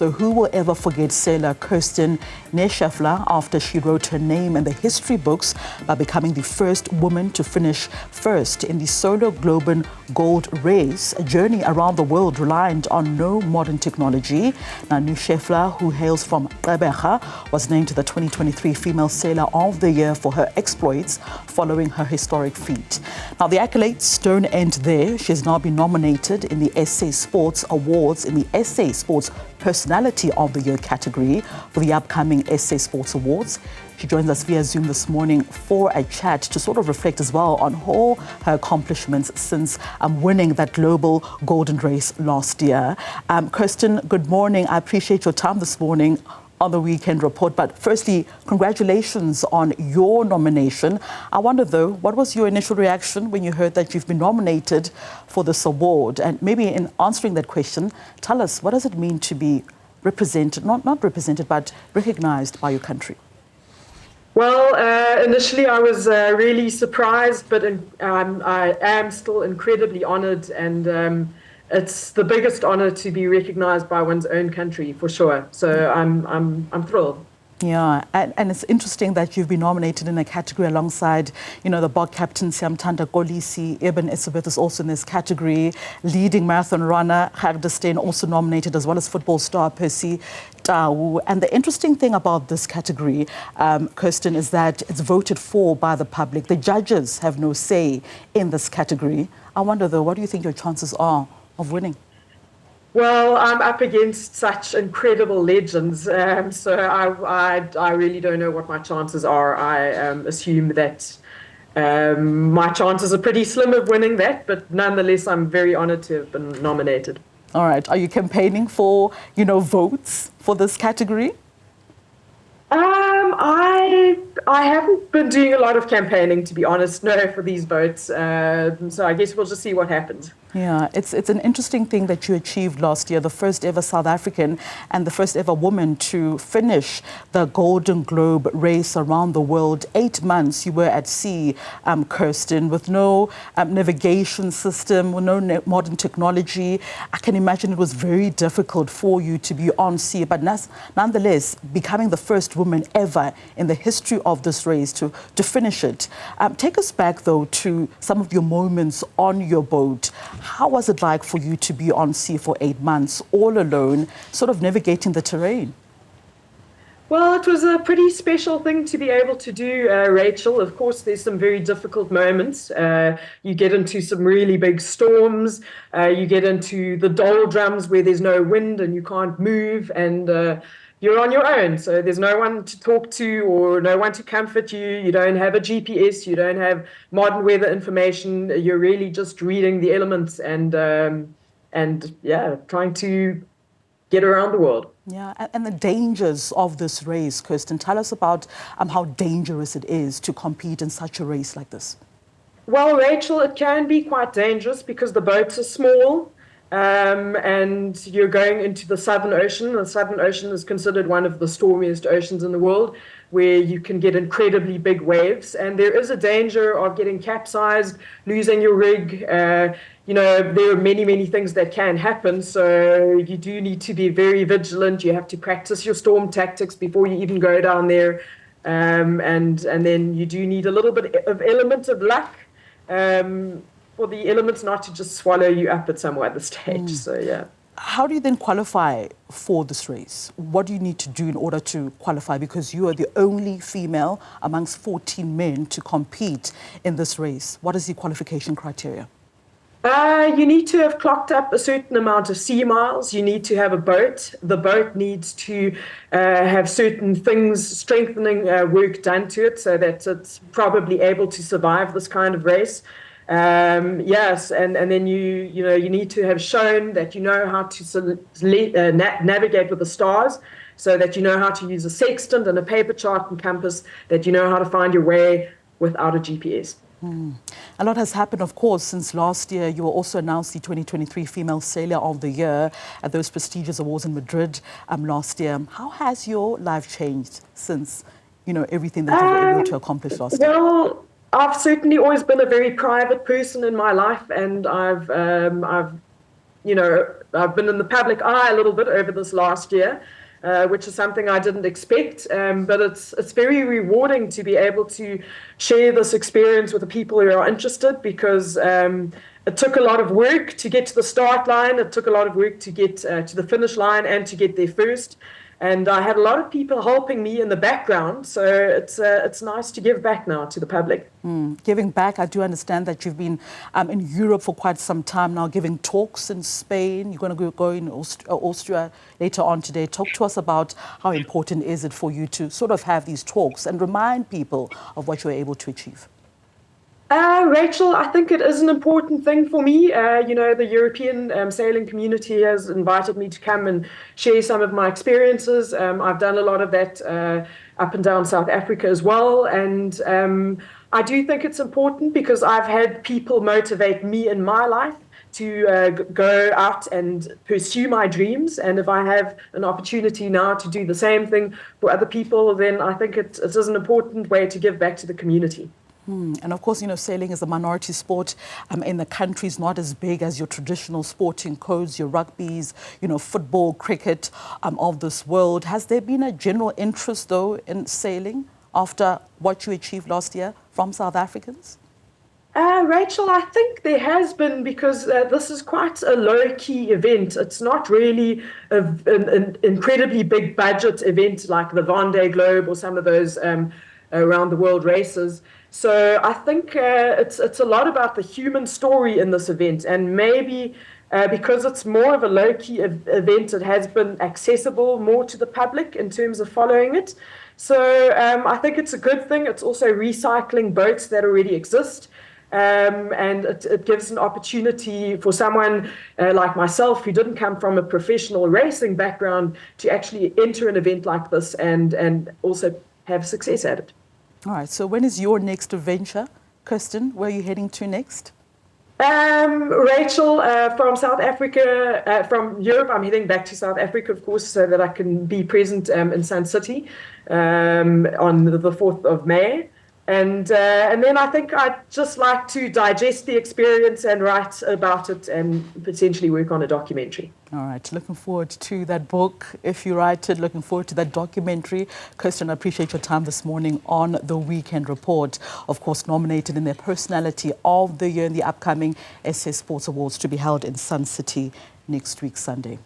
So who will ever forget sailor Kirsten Neuschäfer after she wrote her name in the history books by becoming the first woman to finish first in the solo global gold race, a journey around the world reliant on no modern technology. Now, Neuschäfer, who hails from Gqeberha, was named the 2023 Female Sailor of the Year for her exploits following her historic feat. Now, the accolades don't end there. She has now been nominated in the SA Sports Awards in the SA Sports Personality of the Year category for the upcoming SA Sports Awards. She joins us via Zoom this morning for a chat to sort of reflect as well on all her accomplishments since winning that global golden race last year. Kirsten, good morning. I appreciate your time this morning on the Weekend Report. But firstly, congratulations on your nomination. I wonder, though, what was your initial reaction when you heard that you've been nominated for this award? And maybe in answering that question, tell us, what does it mean to be represented, not represented, but recognized by your country? Well, initially I was really surprised, but I am still incredibly honored, and it's the biggest honor to be recognized by one's own country, for sure. So I'm thrilled. Yeah, and it's interesting that you've been nominated in a category alongside, the BOC captain Siamthanda Kolisi. Eben Etzebeth is also in this category. Leading marathon runner Gqeberha also nominated, as well as football star Percy Tau. And the interesting thing about this category, Kirsten, is that it's voted for by the public. The judges have no say in this category. I wonder, though, what do you think your chances are of winning? Well, I'm up against such incredible legends, so I really don't know what my chances are. I assume that my chances are pretty slim of winning that, but nonetheless, I'm very honored to have been nominated. All right. Are you campaigning for, votes for this category? I haven't been doing a lot of campaigning, to be honest, no, for these votes. So I guess we'll just see what happens. Yeah, it's an interesting thing that you achieved last year, the first ever South African and the first ever woman to finish the Golden Globe race around the world. 8 months you were at sea, Kirsten, with no navigation system, with no modern technology. I can imagine it was very difficult for you to be on sea, but nonetheless, becoming the first woman ever in the history of this race to finish it. Take us back, though, to some of your moments on your boat. How was it like for you to be on sea for 8 months, all alone, sort of navigating the terrain? Well, it was a pretty special thing to be able to do, Rachel. Of course, there's some very difficult moments. You get into some really big storms. You get into the doldrums where there's no wind and you can't move, and you're on your own. So there's no one to talk to or no one to comfort you. You don't have a GPS. You don't have modern weather information. You're really just reading the elements and yeah, trying to get around the world. Yeah, and the dangers of this race, Kirsten. Tell us about how dangerous it is to compete in such a race like this. Well, Rachel, it can be quite dangerous because the boats are small. And you're going into the Southern Ocean. The Southern Ocean is considered one of the stormiest oceans in the world, where you can get incredibly big waves. And there is a danger of getting capsized, losing your rig. There are many, many things that can happen. So you do need to be very vigilant. You have to practice your storm tactics before you even go down there. And then you do need a little bit of element of luck. For the elements not to just swallow you up at some other stage. So, yeah. How do you then qualify for this race? What do you need to do in order to qualify? Because you are the only female amongst 14 men to compete in this race. What is the qualification criteria? You need to have clocked up a certain amount of sea miles. You need to have a boat. The boat needs to have certain things, strengthening work done to it so that it's probably able to survive this kind of race. Yes, and then you need to have shown that you know how to navigate with the stars, so that you know how to use a sextant and a paper chart and compass, that you know how to find your way without a GPS. A lot has happened, of course, since last year. You were also announced the 2023 Female Sailor of the Year at those prestigious awards in Madrid last year. How has your life changed since, everything that you were able to accomplish last year? Well, I've certainly always been a very private person in my life, and I've you know, I've been in the public eye a little bit over this last year, which is something I didn't expect. But it's very rewarding to be able to share this experience with the people who are interested, because it took a lot of work to get to the start line. It took a lot of work to get to the finish line and to get there first. And I had a lot of people helping me in the background, so it's nice to give back now to the public. Giving back, I do understand that you've been in Europe for quite some time now, giving talks in Spain. You're going to go in Austria later on today. Talk to us about how important is it for you to sort of have these talks and remind people of what you were able to achieve. Rachel, I think it is an important thing for me. You know, the European sailing community has invited me to come and share some of my experiences. I've done a lot of that up and down South Africa as well. And I do think it's important because I've had people motivate me in my life to go out and pursue my dreams. And if I have an opportunity now to do the same thing for other people, then I think it is an important way to give back to the community. And of course, you know, sailing is a minority sport in the country. It's not as big as your traditional sporting codes, your rugbies, you know, football, cricket of this world. Has there been a general interest, though, in sailing after what you achieved last year from South Africans? Rachel, I think there has been, because this is quite a low-key event. It's not really an incredibly big budget event like the Vendée Globe or some of those around the world races. So I think it's a lot about the human story in this event, and maybe because it's more of a low-key event, it has been accessible more to the public in terms of following it. So I think it's a good thing. It's also recycling boats that already exist, and it gives an opportunity for someone like myself, who didn't come from a professional racing background, to actually enter an event like this and also have success at it. All right, so when is your next adventure? Kirsten, where are you heading to next? Rachel, from South Africa, from Europe, I'm heading back to South Africa, of course, so that I can be present in Sun City on the 4th of May. And then I think I'd just like to digest the experience and write about it and potentially work on a documentary. All right, looking forward to that book, if you write it, looking forward to that documentary. Kirsten, I appreciate your time this morning on The Weekend Report. Of course, nominated in their Personality of the Year in the upcoming SA Sports Awards to be held in Sun City next week, Sunday.